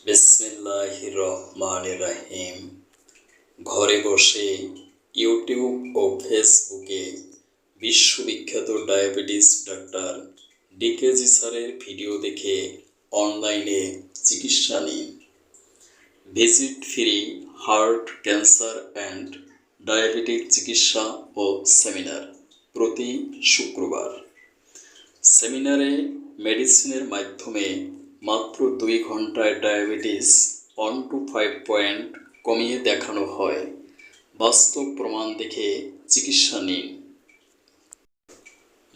বিসমিল্লাহির রহমানির রহিম। ঘরে বসে ইউটিউব ও ফেসবুকে বিশ্ববিখ্যাত ডায়াবেটিস ডাক্তার ডিকেজি স্যারের ভিডিও দেখে অনলাইনে চিকিৎসা নিন। Visit free heart cancer and diabetic চিকিৎসা ও সেমিনার প্রতি শুক্রবার। সেমিনারে মেডিসিনের মাধ্যমে মাত্র 2 ঘন্টায় ডায়াবেটিস 1 to 5 পয়েন্ট কমিয়ে দেখানো হয়। বাস্তব প্রমাণ দেখে চিকিৎসা নিন।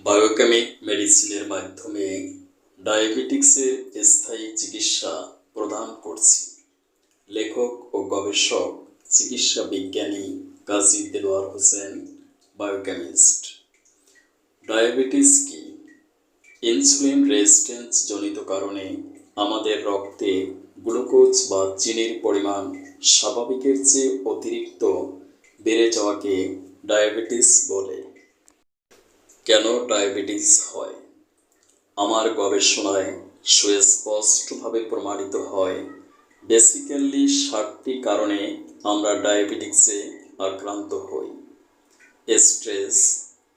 বায়োকেমিক মেডিসিনের মাধ্যমে ডায়াবেটিক্সের স্থায়ী চিকিৎসা প্রদান করছি। লেখক ও গবেষক চিকিৎসা বিজ্ঞানী কাজী দেলোয়ার হোসেন, বায়োকেমিস্ট। ডায়াবেটিস কি? ইনসুলিন রেজিস্ট্যান্স জনিত কারণে আমাদের রক্তে গ্লুকোজ বা চিনির পরিমাণ স্বাভাবিকের চেয়ে অতিরিক্ত বেড়ে যাওয়াকে ডায়াবেটিস বলে। কেন ডায়াবেটিস হয়? আমার গবেষণায় সুস্পষ্টভাবে প্রমাণিত হয়, বেসিক্যালি 7টি কারণে আমরা ডায়াবেটিক্সে আক্রান্ত হই। Stress,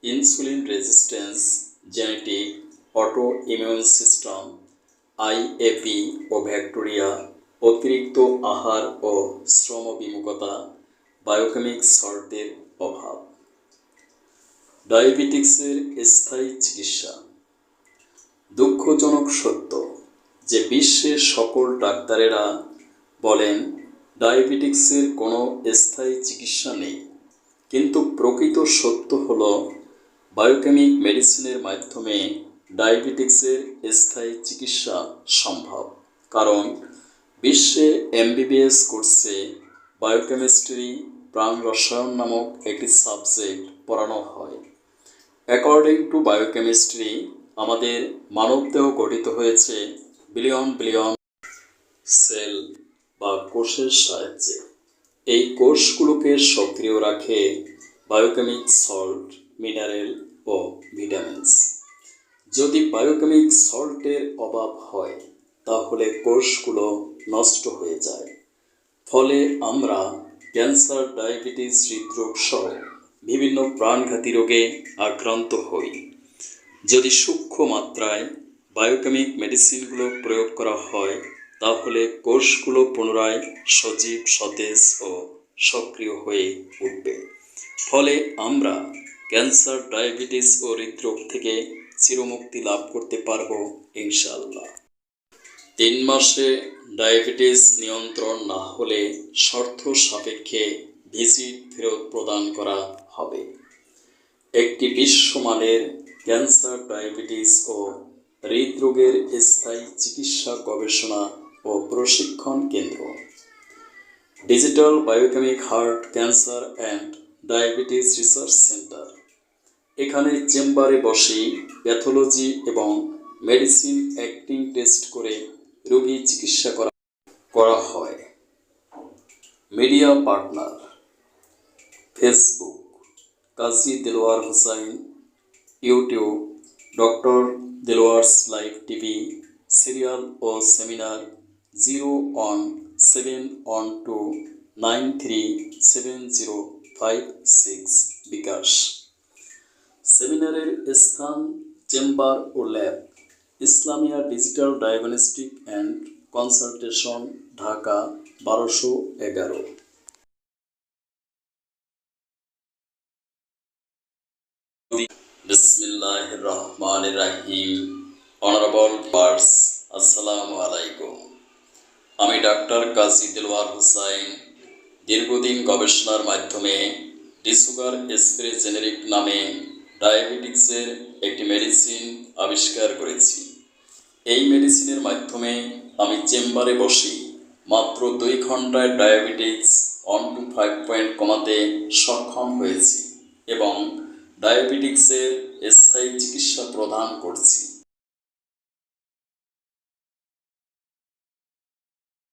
insulin resistance, genetic, auto immune system, IAP ও ব্যাকটেরিয়া, অতিরিক্ত আহার ও শ্রমবিমুখতা, বায়োকেমিক সল্টের অভাব। ডায়াবেটিক্সের স্থায়ী চিকিৎসা। দুঃখজনক সত্য যে বিশ্বের সকল ডাক্তারেরা বলেন ডায়াবেটিক্সের কোনো স্থায়ী চিকিৎসা নেই, কিন্তু প্রকৃত সত্য হলো বায়োকেমিক মেডিসিনের মাধ্যমে ডায়াবেটিক্সের স্থায়ী চিকিৎসা সম্ভব। কারণ বিশ্বে এমবিবিএস কোর্সে বায়োকেমিস্ট্রি প্রাণ রসায়ন নামক একটি সাবজেক্ট পড়ানো হয়। অ্যাকর্ডিং টু বায়োকেমিস্ট্রি, আমাদের মানবদেহ গঠিত হয়েছে বিলিয়ন বিলিয়ন সেল বা কোষের সাহায্যে। এই কোষগুলোকে সক্রিয় রাখে বায়োকেমিক সল্ট, মিনারেল ও ভিটামিনস। যদি বায়োকেমিক সল্টের অভাব হয় তাহলে কোষগুলো নষ্ট হয়ে যায়। ফলে আমরা ক্যান্সার, ডায়াবেটিস, হৃদরোগ সহ বিভিন্ন প্রাণঘাতী রোগে আক্রান্ত হই। যদি সূক্ষ্ম মাত্রায় বায়োকেমিক মেডিসিনগুলো প্রয়োগ করা হয় তাহলে কোষগুলো পুনরায় সজীব, সতেজ ও সক্রিয় হয়ে উঠবে। ফলে আমরা ক্যান্সার, ডায়াবেটিস ও হৃদরোগ থেকে চিরমুক্তি লাভ করতে পারবো ইনশাআল্লাহ। 3 মাসে ডায়াবেটিস নিয়ন্ত্রণ না হলে শর্ত সাপেক্ষে ভিজিট ফেরত প্রদান করা হবে। একটি বিশ্বমানের ক্যান্সার, ডায়াবেটিস ও হৃদরোগের স্থায়ী চিকিৎসা গবেষণা ও প্রশিক্ষণ কেন্দ্র, digital biochemic heart cancer and diabetes research centre. এখানে চেম্বারে বসেই প্যাথোলজি এবং মেডিসিন অ্যাক্টিং টেস্ট করে রোগী চিকিৎসা করা হয়। Media partner: Facebook Kazi Delwar Hossain, YouTube doctor Delwar's live TV, serial ও সেমিনার 01712937056 বিকাশ। সেমিনারের স্থান চেম্বার ও lab, Islamia digital diagnostic and consultation, Dhaka 1211। বিসমিল্লাহির রহমানির রহিম। অনারেবল ভিউয়ার্স, আসসালামু আলাইকুম। আমি ডাক্তার কাজী দেলোয়ার হোসেন দীর্ঘদিন গবেষণার মাধ্যমে ডিসুগার স্প্রে জেনেরিক নামে ডায়াবেটিক্সের একটি মেডিসিন আবিষ্কার করেছি। এই মেডিসিনের মাধ্যমে আমি চেম্বারে বসি মাত্র 2 ঘন্টায় ডায়াবেটিক্স 1 to 5 পয়েন্ট কমাতে সক্ষম হয়েছি এবং ডায়াবেটিক্সের স্থায়ী চিকিৎসা প্রদান করছি।